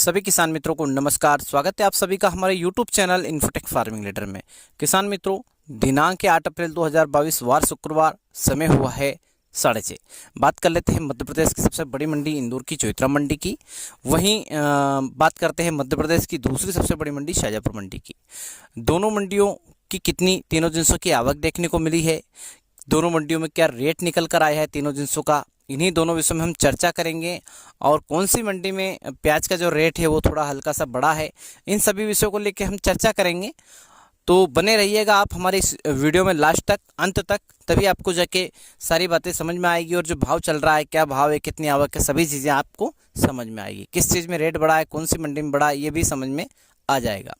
सभी किसान मित्रों को नमस्कार। स्वागत है आप सभी का हमारे YouTube channel infotech farming leader में। किसान मित्रों, दिनांक 8 अप्रैल 2022 वार शुक्रवार, समय हुआ है 6:30। बात कर लेते हैं मध्य प्रदेश की सबसे बड़ी मंडी इंदौर की चौइत्रा मंडी की। वहीं बात करते हैं मध्य प्रदेश की दूसरी सबसे बड़ी मंडी शाजापुर मंडी की। दोनों मंडियों की कितनी तीनों जिंसों की आवक देखने को मिली है, दोनों मंडियों में क्या रेट निकल कर आया है तीनों जिंसों का, इन्हीं दोनों विषयों में हम चर्चा करेंगे। और कौन सी मंडी में प्याज का जो रेट है वो थोड़ा हल्का सा बढ़ा है, इन सभी विषयों को लेकर हम चर्चा करेंगे। तो बने रहिएगा आप हमारे इस वीडियो में लास्ट तक, अंत तक, तभी आपको जाके सारी बातें समझ में आएगी। और जो भाव चल रहा है, क्या भाव है, कितनी आवक है, सभी चीज़ें आपको समझ में आएगी। किस चीज़ में रेट बढ़ा है, कौन सी मंडी में बढ़ा है, ये भी समझ में आ जाएगा।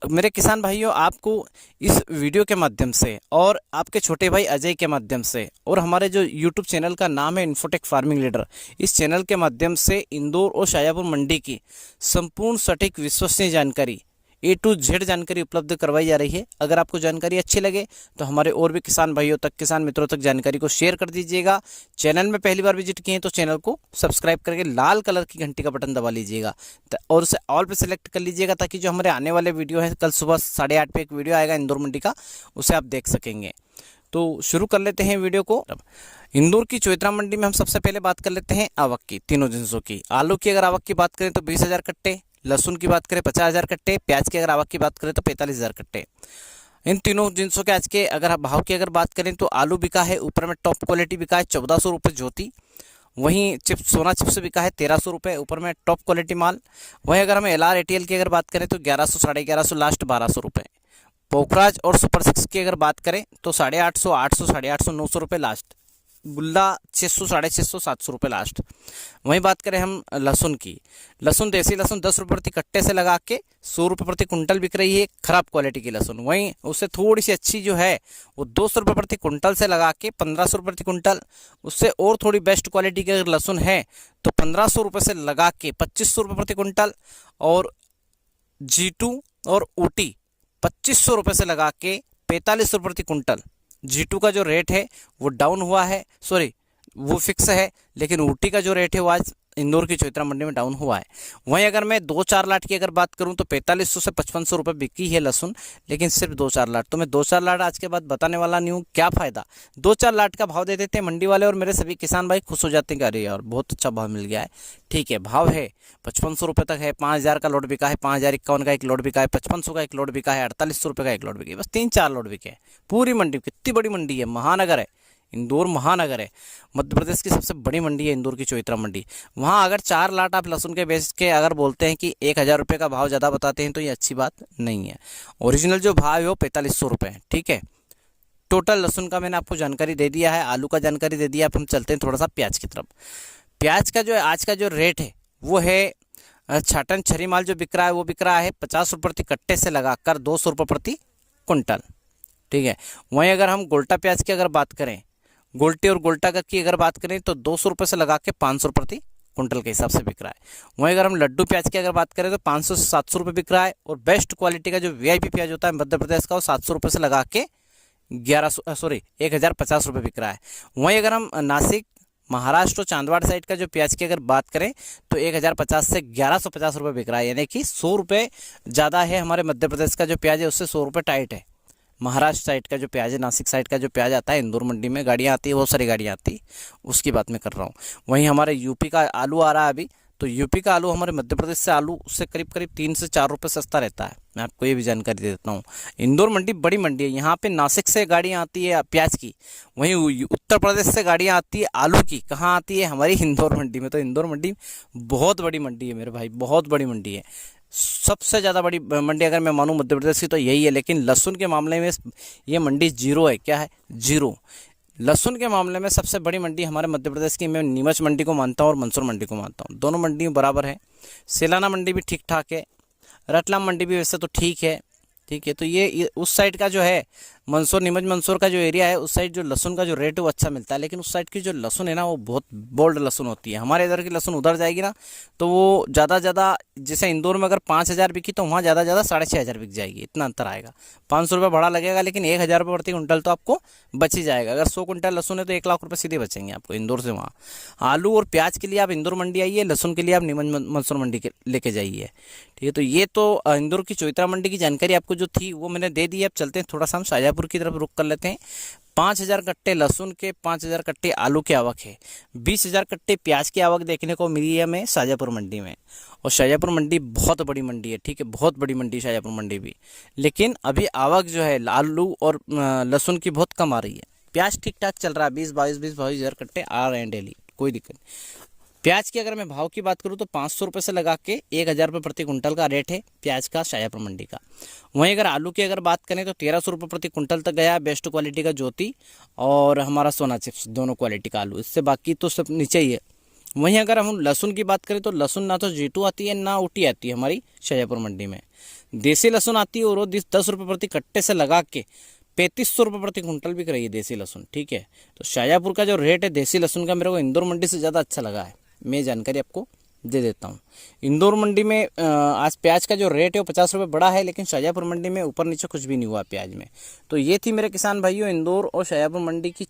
मेरे किसान भाइयों, आपको इस वीडियो के माध्यम से और आपके छोटे भाई अजय के माध्यम से और हमारे जो यूट्यूब चैनल का नाम है इन्फोटेक फार्मिंग लीडर, इस चैनल के माध्यम से इंदौर और शाजापुर मंडी की संपूर्ण सटीक विश्वसनीय जानकारी A to Z जानकारी उपलब्ध करवाई जा रही है। अगर आपको जानकारी अच्छी लगे तो हमारे और भी किसान भाइयों तक, किसान मित्रों तक जानकारी को शेयर कर दीजिएगा। चैनल में पहली बार विजिट किए हैं तो चैनल को सब्सक्राइब करके लाल कलर की घंटी का बटन दबा लीजिएगा और उसे ऑल पे सेलेक्ट कर लीजिएगा, ताकि जो हमारे आने वाले वीडियो है, कल सुबह 8:30 पे एक वीडियो आएगा इंदौर मंडी का, उसे आप देख सकेंगे। तो शुरू कर लेते हैं वीडियो को। इंदौर की चौइत्रा मंडी में हम सबसे पहले बात कर लेते हैं आवक की, तीनों जिंसों की। आलू की अगर आवक की बात करें तो 20,000 कट्टे, लहसुन की बात करें 50,000 कट्टे, प्याज की अगर आवक की बात करें तो 45,000 कट्टे। इन तीनों जिंसों के आज के अगर भाव की अगर बात करें तो आलू बिका है, ऊपर में टॉप क्वालिटी बिका है 1400 रुपये ज्योति। वहीं चिप्स, सोना चिप्स बिका है 1300 रुपये, ऊपर में टॉप क्वालिटी माल। वहीं अगर हम LR ATL की अगर बात करें तो 1100, 1150, लास्ट 1200 रुपये। पोखराज और सुपर 6 की अगर बात करें तो 850, 800, 850, 900 रुपये लास्ट। गुल्ला 600, 650, 700 रुपये लास्ट। वहीं बात करें हम लहसुन की, लहसुन देसी लहसुन 10 रुपये प्रति कट्टे से लगा के 100 रुपये प्रति कुंटल बिक रही है, खराब क्वालिटी की लहसुन। वहीं उससे थोड़ी सी अच्छी जो है वो 200 रुपये प्रति कुंटल से लगा के 1500 रुपये प्रति कुंटल। उससे और थोड़ी बेस्ट क्वालिटी की अगर लहसुन है तो 1500 रुपये से लगा के 2500 रुपये प्रति कुंटल। और G2 और OT 2500 रुपये से लगा के 4500 रुपये प्रति कुंटल। G2 का जो रेट है वो डाउन हुआ है, सॉरी वो फिक्स है, लेकिन OT का जो रेट है वो आज इंदौर की चौइत्रा मंडी में डाउन हुआ है। वहीं अगर मैं 2-4 लाट की अगर बात करूं तो 4500 से 5500 रुपये बिकी है लहसुन, लेकिन सिर्फ 2-4 लाट। तो मैं 2-4 लाट आज के बाद बताने वाला नहीं हूँ, क्या फ़ायदा। 2-4 लाट का भाव दे देते हैं मंडी वाले और मेरे सभी किसान भाई खुश हो जाते हैं कि अरे यार बहुत अच्छा भाव मिल गया है। ठीक है, भाव है 5500 रुपये तक है, 5000 का लोड बिका है, 5051 का एक लोड बिका है, 5500 का एक लोड बिका है, 4800 रुपये का एक लोड बिका है। बस 3-4 लोड बिके हैं पूरी मंडी। कितनी बड़ी मंडी है, महानगर है इंदौर, महानगर है, मध्य प्रदेश की सबसे बड़ी मंडी है इंदौर की चौइत्रा मंडी। वहाँ अगर 4 लाट आप लहसुन के बेच के अगर बोलते हैं कि 1000 रुपये का भाव ज़्यादा बताते हैं तो ये अच्छी बात नहीं है। ओरिजिनल जो भाव है वो 4500 रुपये है। ठीक है, टोटल लहसुन का मैंने आपको जानकारी दे दिया है, आलू का जानकारी दे दिया। अब हम चलते हैं थोड़ा सा प्याज की तरफ। प्याज का जो है आज का जो रेट है वो है, छाटन छरी माल जो बिक रहा है वो बिक रहा है 50 रुपये प्रति कट्टे से लगाकर 200 रुपये प्रति कुंटल। ठीक है, वहीं अगर हम गोल्टा प्याज की अगर बात करें, गोल्टी और गोल्टा का की अगर बात करें तो 200 रुपये से लगा के 500 प्रति कुंटल के हिसाब से बिक रहा है। वहीं अगर हम लड्डू प्याज की अगर बात करें तो 500 से 700 रुपये बिक रहा है। और बेस्ट क्वालिटी का जो VIP प्याज होता है मध्य प्रदेश का वो 700 रुपये से लगा के 1050 रुपये बिक रहा है। वहीं अगर हम नासिक, महाराष्ट्र और चांदवाड़ साइड का जो प्याज की अगर बात करें तो 1050 से 1150 रुपये बिक रहा है, यानी कि 100 रुपये ज़्यादा है। हमारे मध्य प्रदेश का जो प्याज है उससे 100 रुपये टाइट है। महाराष्ट्र साइड का जो प्याज है, नासिक साइड का जो प्याज आता है, इंदौर मंडी में गाड़ियाँ आती है, बहुत सारी गाड़ियाँ आती है, उसकी बात मैं कर रहा हूँ। वहीं हमारे यूपी का आलू आ रहा है अभी, तो यूपी का आलू हमारे मध्य प्रदेश से आलू उससे करीब करीब 3 से 4 रुपये सस्ता रहता है। मैं आपको ये भी जानकारी दे देता हूँ। इंदौर मंडी बड़ी मंडी है, यहाँ पे नासिक से गाड़ियाँ आती है प्याज की, वहीं उत्तर प्रदेश से गाड़ियाँ आती है आलू की। कहाँ आती है? हमारी इंदौर मंडी में। तो इंदौर मंडी बहुत बड़ी मंडी है मेरे भाई, बहुत बड़ी मंडी है। सबसे ज़्यादा बड़ी मंडी अगर मैं मानूँ मध्य प्रदेश की तो यही है। लेकिन लहसुन के मामले में ये मंडी जीरो है। क्या है? जीरो। लहसुन के मामले में सबसे बड़ी मंडी हमारे मध्य प्रदेश की मैं नीमच मंडी को मानता हूँ और मंदसौर मंडी को मानता हूँ। दोनों मंडी बराबर है। सेलाना मंडी भी ठीक ठाक है, रतलाम मंडी भी वैसे तो ठीक है। ठीक है, तो ये उस साइड का जो है मंदसौर नीमच मंदसौर का जो एरिया है उस साइड जो लहसुन का जो रेट है वो अच्छा मिलता है, लेकिन उस साइड की जो लहसुन है ना वो बहुत बोल्ड लहसुन होती है। हमारे इधर की लहसुन उधर जाएगी ना तो वो ज़्यादा जैसे इंदौर में अगर 5,000 बिकी तो वहाँ ज़्यादा 6,500 बिक जाएगी, इतना अंतर आएगा। 500 रुपये भाड़ा लगेगा, लेकिन 1,000 रुपये प्रति कुंटल तो आपको बच ही जाएगा। अगर 100 कुंटल लहसुन है तो 1 लाख रुपये सीधे बचेंगे आपको इंदौर से वहाँ। आलू और प्याज के लिए आप इंदौर मंडी आइए, लहसुन के लिए आप नीमच मंदसौर मंडी के लेके जाइए। ठीक है, तो ये तो इंदौर की चौइत्रा मंडी की जानकारी आपको जो थी वो मैंने दे दी है। अब चलते हैं थोड़ा सा हम शाजापुर की तरफ रुक कर लेते हैं। 5,000 कट्टे लहसुन के, 5,000 कट्टे आलू की आवक है, 20,000 कट्टे प्याज की आवक देखने को मिली है हमें शाजापुर मंडी में। और शाजापुर मंडी बहुत बड़ी मंडी है, ठीक है, बहुत बड़ी मंडी शाजापुर मंडी भी। लेकिन अभी आवक जो है आलू और लहसुन की बहुत कम आ रही है। प्याज ठीक ठाक चल रहा है, 20,000 कट्टे आ रहे हैं डेली, कोई दिक्कत नहीं। प्याज की अगर मैं भाव की बात करूं तो 500 रुपये से लगा के 1,000 रुपये प्रति कुंटल का रेट है प्याज का शाजापुर मंडी का। वहीं अगर आलू की अगर बात करें तो 1,300 रुपये प्रति कुंटल तक गया, बेस्ट क्वालिटी का ज्योति और हमारा सोना चिप्स, दोनों क्वालिटी का आलू, इससे बाकी तो सब नीचे ही है। वहीं अगर हम लहसुन की बात करें तो लहसुन ना तो G2 आती है ना ऊटी आती है हमारी शाजापुर मंडी में। देसी लहसुन आती है और वो 10 रुपये प्रति कट्टे से लगा के 3,500 रुपये प्रति कुंटल बिक रही है देसी लहसुन। ठीक है, तो शाजापुर का जो रेट है देसी लहसुन का मेरे को इंदौर मंडी से ज़्यादा अच्छा लगा है। मैं जानकारी आपको दे देता हूँ। इंदौर मंडी में आज प्याज का जो रेट है वो 50 रुपये बढ़ा है, लेकिन शाजापुर मंडी में ऊपर नीचे कुछ भी नहीं हुआ प्याज में। तो ये थी मेरे किसान भाइयों इंदौर और शाजापुर मंडी की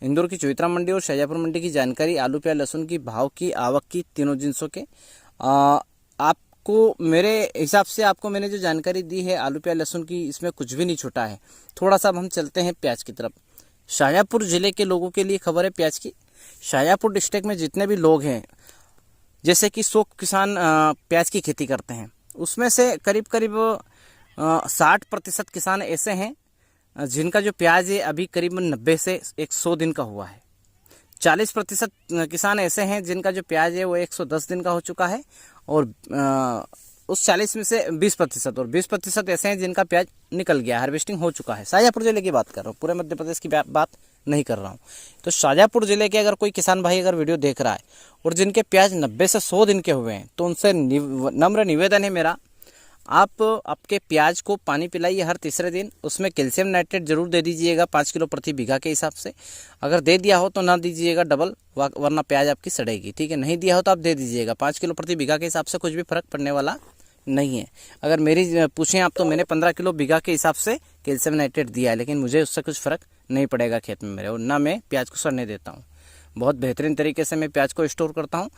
इंदौर की चौइत्रा मंडी और शाजापुर मंडी की जानकारी, आलू प्याज लहसुन की भाव की, आवक की, तीनों जिनसों के। आपको मेरे हिसाब से आपको मैंने जो जानकारी दी है आलू प्याज लहसुन की, इसमें कुछ भी नहीं छूटा है। थोड़ा सा अब हम चलते हैं प्याज की तरफ। शाजापुर जिले के लोगों के लिए खबर है प्याज की। शाजापुर डिस्ट्रिक्ट में जितने भी लोग हैं, जैसे कि 100 किसान प्याज की खेती करते हैं, उसमें से करीब 60% किसान ऐसे हैं जिनका जो प्याज है अभी करीबन 90 से 100 दिन का हुआ है। 40% किसान ऐसे हैं जिनका जो प्याज है वो 110 दिन का हो चुका है। और उस 40 में से 20% और 20% ऐसे हैं जिनका प्याज निकल गया, हार्वेस्टिंग हो चुका है। शाजापुर जिले की बात कर रहा हूँ, पूरे मध्य प्रदेश की बात नहीं कर रहा हूँ। तो शाजापुर जिले के अगर कोई किसान भाई अगर वीडियो देख रहा है और जिनके प्याज 90 से 100 दिन के हुए हैं, तो उनसे नम्र निवेदन है मेरा, आप आपके प्याज को पानी पिलाइए हर तीसरे दिन। उसमें कैल्शियम नाइट्रेट जरूर दे दीजिएगा 5 किलो प्रति बीघा के हिसाब से। अगर दे दिया हो तो ना दीजिएगा डबल, वरना प्याज आपकी सड़ेगी। ठीक है, नहीं दिया हो तो आप दे दीजिएगा 5 किलो प्रति बीघा के हिसाब से, कुछ भी फर्क पड़ने वाला नहीं है। अगर मेरी पूछें आप तो मैंने 15 किलो बीघा के हिसाब से कैल्शियम नाइट्रेट दिया है, लेकिन मुझे उससे कुछ फर्क नहीं पड़ेगा खेत में मेरे, और ना मैं प्याज को सड़ने देता हूँ। बहुत बेहतरीन तरीके से मैं प्याज को स्टोर करता हूँ।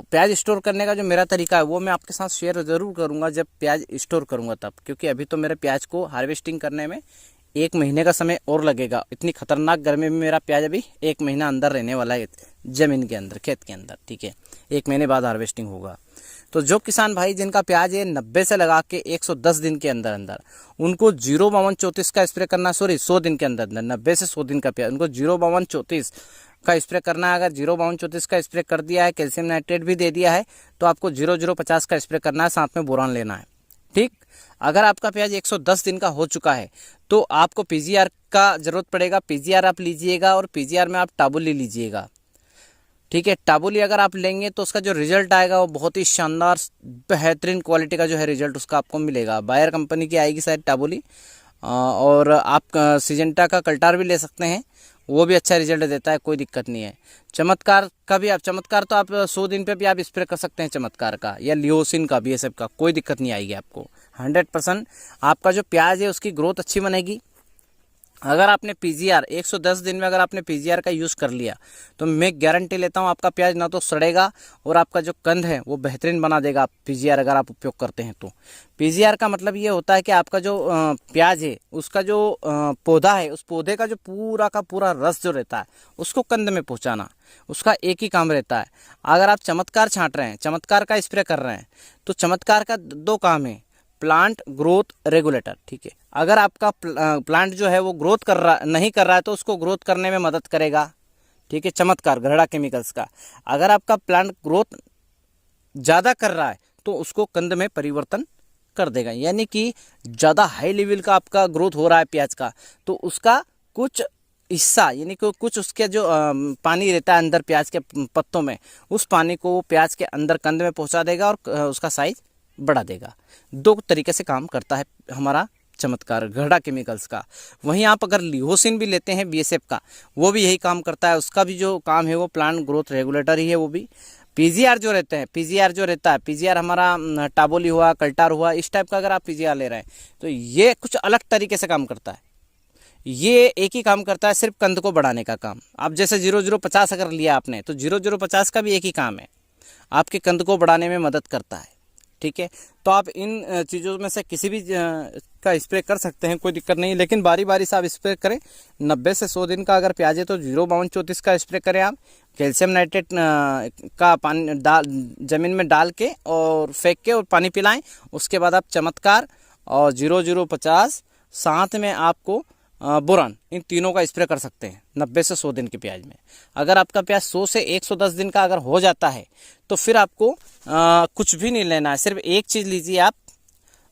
प्याज स्टोर करने का जो मेरा तरीका है वो मैं आपके साथ शेयर ज़रूर करूँगा जब प्याज स्टोर करूँगा तब, क्योंकि अभी तो मेरे प्याज को हार्वेस्टिंग करने में 1 महीने का समय और लगेगा। इतनी खतरनाक गर्मी में मेरा प्याज अभी 1 महीना अंदर रहने वाला है ज़मीन के अंदर, खेत के अंदर। ठीक है, 1 महीने बाद हार्वेस्टिंग होगा। तो जो किसान भाई जिनका प्याज है 90 से लगा के 110 दिन के अंदर अंदर, उनको 05234 का स्प्रे करना, 100 दिन के अंदर अंदर 90 से 100 दिन का प्याज, उनको 05234 का स्प्रे करना है। अगर 05234 का स्प्रे कर दिया है, कैल्शियम नाइट्रेट भी दे दिया है, तो आपको 0050 का स्प्रे करना है, साथ में बोरान लेना है। ठीक, अगर आपका प्याज 110 दिन का हो चुका है तो आपको पीजीआर का जरूरत पड़ेगा। पीजीआर आप लीजिएगा और पीजीआर में आप टाबुली लीजिएगा। ठीक है, टाबुली अगर आप लेंगे तो उसका जो रिजल्ट आएगा वो बहुत ही शानदार बेहतरीन क्वालिटी का जो है रिजल्ट उसका आपको मिलेगा। बायर कंपनी की आएगी शायद टाबुली, और आप सिजेंटा का कल्टार भी ले सकते हैं, वो भी अच्छा रिजल्ट देता है, कोई दिक्कत नहीं है। चमत्कार का भी आप, चमत्कार तो आप 100 दिन पे भी आप स्प्रे कर सकते हैं चमत्कार का, या लियोसिन का भी, ये सब का कोई दिक्कत नहीं आएगी आपको। 100% आपका जो प्याज है उसकी ग्रोथ अच्छी बनेगी। अगर आपने पीजीआर 110 दिन में अगर आपने पीजीआर का यूज़ कर लिया तो मैं गारंटी लेता हूँ आपका प्याज ना तो सड़ेगा और आपका जो कंद है वो बेहतरीन बना देगा। पीजीआर अगर आप उपयोग करते हैं तो पीजीआर का मतलब ये होता है कि आपका जो प्याज है उसका जो पौधा है, उस पौधे का जो पूरा का पूरा रस जो रहता है उसको कंद में पहुँचाना, उसका एक ही काम रहता है। अगर आप चमत्कार छाँट रहे हैं, चमत्कार का स्प्रे कर रहे हैं, तो चमत्कार का 2 काम है, प्लांट ग्रोथ रेगुलेटर। ठीक है, अगर आपका प्लांट जो है वो ग्रोथ नहीं कर रहा है तो उसको ग्रोथ करने में मदद करेगा। ठीक है, चमत्कार गरड़ा केमिकल्स का। अगर आपका प्लांट ग्रोथ ज़्यादा कर रहा है तो उसको कंद में परिवर्तन कर देगा, यानी कि ज़्यादा हाई लेवल का आपका ग्रोथ हो रहा है प्याज का, तो उसका कुछ हिस्सा, यानी कि कुछ उसके जो पानी रहता है अंदर प्याज के पत्तों में, उस पानी को वो प्याज के अंदर कंद में पहुंचा देगा और उसका साइज बढ़ा देगा। 2 तरीके से काम करता है हमारा चमत्कार घड़ा केमिकल्स का। वहीं आप अगर लिहोसिन भी लेते हैं बीएसएफ का, वो भी यही काम करता है। उसका भी जो काम है वो प्लांट ग्रोथ रेगुलेटर ही है। वो भी पीजीआर जो रहते हैं, पीजीआर जो रहता है, पीजीआर हमारा टाबोली हुआ, कल्टार हुआ, इस टाइप का अगर आप पीजीआर ले रहे हैं तो ये कुछ अलग तरीके से काम करता है। ये एक ही काम करता है, सिर्फ कंद को बढ़ाने का काम। आप जैसे 0050 अगर लिया आपने तो 0050 का भी एक ही काम है, आपके कंद को बढ़ाने में मदद करता है। ठीक है, तो आप इन चीज़ों में से किसी भी का स्प्रे कर सकते हैं, कोई दिक्कत नहीं। लेकिन बारी बारी से आप स्प्रे करें। 90 से 100 दिन का अगर प्याज है तो 05234 का स्प्रे करें आप। कैल्शियम नाइट्रेट का पानी ज़मीन में डाल के और फेंक के और पानी पिलाएं। उसके बाद आप चमत्कार और 0050 साथ में आपको बोरान, इन तीनों का स्प्रे कर सकते हैं 90 से 100 दिन के प्याज में। अगर आपका प्याज 100 से 110 दिन का अगर हो जाता है तो फिर आपको कुछ भी नहीं लेना है, सिर्फ एक चीज़ लीजिए आप।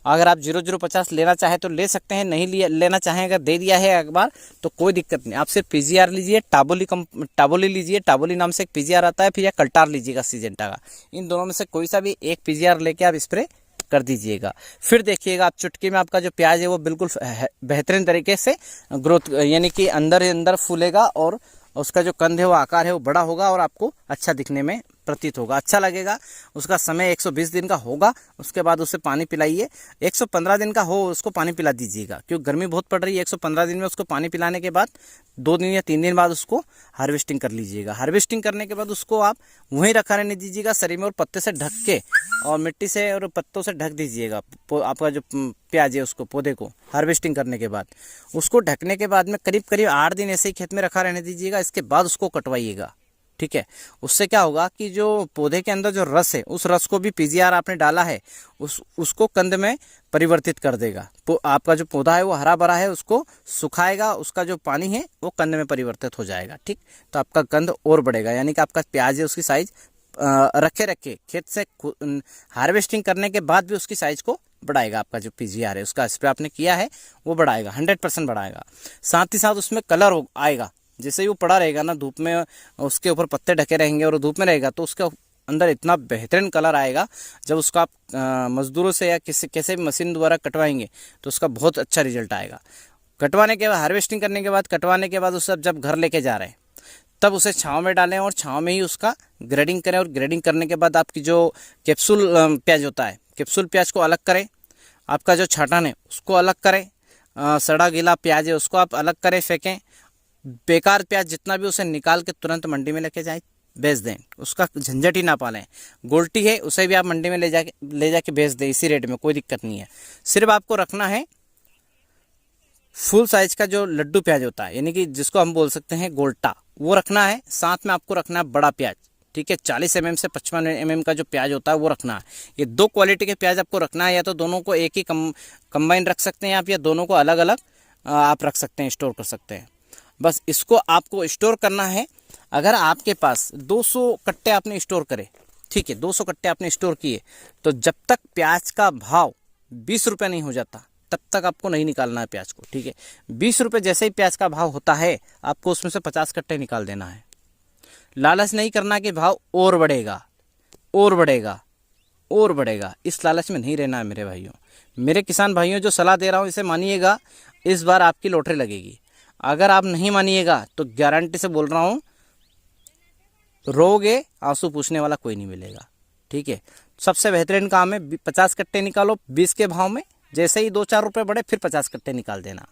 अगर आप 0050 लेना चाहें तो ले सकते हैं, नहीं लेना चाहें अगर दे दिया है एक बार तो कोई दिक्कत नहीं। आप सिर्फ पीजीआर लीजिए, टाबोली लीजिए, टाबोली नाम से एक पीजीआर आता है, फिर या कल्टार लीजिएगा सिजेंटा का। इन दोनों में से कोई सा भी एक पीजीआर लेके आप स्प्रे कर दीजिएगा। फिर देखिएगा आप चुटकी में आपका जो प्याज है वो बिल्कुल बेहतरीन तरीके से ग्रोथ, यानी कि अंदर फूलेगा और उसका जो कंद है वो आकार है वो बड़ा होगा और आपको अच्छा दिखने में प्रतीत होगा, अच्छा लगेगा। उसका समय 120 दिन का होगा। उसके बाद उसे पानी पिलाइए। 115 दिन का हो उसको पानी पिला दीजिएगा, क्योंकि गर्मी बहुत पड़ रही है। 115 दिन में उसको पानी पिलाने के बाद 2 दिन या 3 दिन बाद उसको हार्वेस्टिंग कर लीजिएगा। हार्वेस्टिंग करने के बाद उसको आप वहीं रखा रहने दीजिएगा शरीर में, और पत्ते से ढक के और मिट्टी से और पत्तों से ढक दीजिएगा आपका जो प्याज है उसको, पौधे को। हार्वेस्टिंग करने के बाद उसको ढकने के बाद में करीब 8 दिन ऐसे ही खेत में रखा रहने दीजिएगा। इसके बाद उसको कटवाइएगा। ठीक है, उससे क्या होगा कि जो पौधे के अंदर जो रस है, उस रस को भी पीजीआर आपने डाला है उसको कंद में परिवर्तित कर देगा। तो आपका जो पौधा है वो हरा भरा है, उसको सुखाएगा, उसका जो पानी है वो कंद में परिवर्तित हो जाएगा। ठीक, तो आपका कंद और बढ़ेगा, यानी कि आपका प्याज है उसकी साइज रखे खेत से हार्वेस्टिंग करने के बाद भी उसकी साइज को बढ़ाएगा। आपका जो पीजीआर है उसका स्प्रे आपने किया है वो बढ़ाएगा, 100% बढ़ाएगा। साथ ही साथ उसमें कलर आएगा। जैसे ही वो पड़ा रहेगा ना धूप में, उसके ऊपर पत्ते ढके रहेंगे और धूप में रहेगा तो उसके अंदर इतना बेहतरीन कलर आएगा। जब उसका आप मजदूरों से या कैसे भी मशीन द्वारा कटवाएंगे तो उसका बहुत अच्छा रिजल्ट आएगा। कटवाने के बाद, हार्वेस्टिंग करने के बाद, कटवाने के बाद उसे जब घर लेके जा रहे हैं तब उसे छाँव में डालें और छाँव में ही उसका ग्रेडिंग करें। और ग्रेडिंग करने के बाद आपकी जो कैप्सूल प्याज होता है, कैप्सूल प्याज को अलग करें। आपका जो छाटन है उसको अलग करें। सड़ा गीला प्याज है उसको आप अलग करें, फेंकें। बेकार प्याज जितना भी उसे निकाल के तुरंत मंडी में लेके जाएं, बेच दें। उसका झंझट ही ना पालें। गोल्टी है उसे भी आप मंडी में ले जाके बेच दें इसी रेट में, कोई दिक्कत नहीं है। सिर्फ आपको रखना है फुल साइज का जो लड्डू प्याज होता है, यानी कि जिसको हम बोल सकते हैं गोल्टा, वो रखना है। साथ में आपको रखना है बड़ा प्याज। ठीक है, 40 mm से 55 mm का जो प्याज होता है वो रखना है। ये 2 क्वालिटी के प्याज आपको रखना है। या तो दोनों को एक ही कंबाइन रख सकते हैं आप, या दोनों को अलग अलग आप रख सकते हैं, स्टोर कर सकते हैं। बस इसको आपको स्टोर करना है। अगर आपके पास 200 कट्टे आपने स्टोर करे, ठीक है, 200 कट्टे आपने स्टोर किए, तो जब तक प्याज का भाव 20 रुपये नहीं हो जाता तब तक आपको नहीं निकालना है प्याज को। ठीक है, 20 रुपये जैसे ही प्याज का भाव होता है आपको उसमें से 50 कट्टे निकाल देना है। लालच नहीं करना कि भाव और बढ़ेगा और बढ़ेगा और बढ़ेगा, इस लालच में नहीं रहना है मेरे भाइयों। मेरे किसान भाइयों, जो सलाह दे रहा हूँ इसे मानिएगा, इस बार आपकी लॉटरी लगेगी। अगर आप नहीं मानिएगा तो गारंटी से बोल रहा हूँ रोगे, आंसू पूछने वाला कोई नहीं मिलेगा। ठीक है, सबसे बेहतरीन काम है 50 कट्टे निकालो 20 के भाव में। जैसे ही 2-4 रुपये बढ़े फिर 50 कट्टे निकाल देना।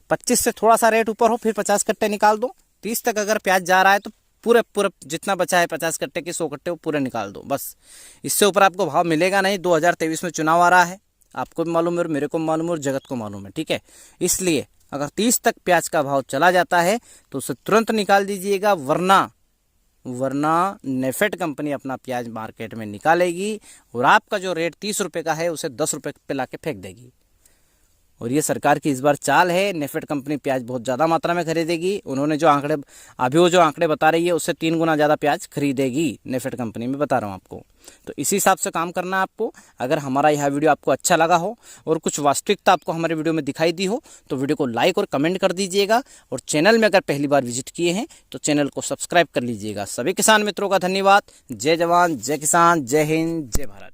25 से थोड़ा सा रेट ऊपर हो फिर 50 कट्टे निकाल दो। 30 तक अगर प्याज जा रहा है तो पूरे जितना बचा है 50 कट्टे के 100 कट्टे वो पूरे निकाल दो। बस इससे ऊपर आपको भाव मिलेगा नहीं। 2023 में चुनाव आ रहा है, आपको भी मालूम है और मेरे को मालूम है और जगत को मालूम है। ठीक है, इसलिए अगर 30 तक प्याज का भाव चला जाता है तो उसे तुरंत निकाल दीजिएगा, वरना नेफेड कंपनी अपना प्याज मार्केट में निकालेगी और आपका जो रेट 30 रुपये का है उसे 10 रुपये पे ला के फेंक देगी। और ये सरकार की इस बार चाल है। नेफेड कंपनी प्याज बहुत ज़्यादा मात्रा में खरीदेगी। उन्होंने जो आंकड़े बता रही है उससे 3 गुना ज़्यादा प्याज खरीदेगी नेफेड कंपनी, में बता रहा हूँ आपको। तो इसी हिसाब से काम करना है आपको। अगर हमारा यह वीडियो आपको अच्छा लगा हो और कुछ वास्तविकता आपको हमारे वीडियो में दिखाई दी हो तो वीडियो को लाइक और कमेंट कर दीजिएगा। और चैनल में अगर पहली बार विजिट किए हैं तो चैनल को सब्सक्राइब कर लीजिएगा। सभी किसान मित्रों का धन्यवाद। जय जवान, जय किसान, जय हिंद, जय भारत।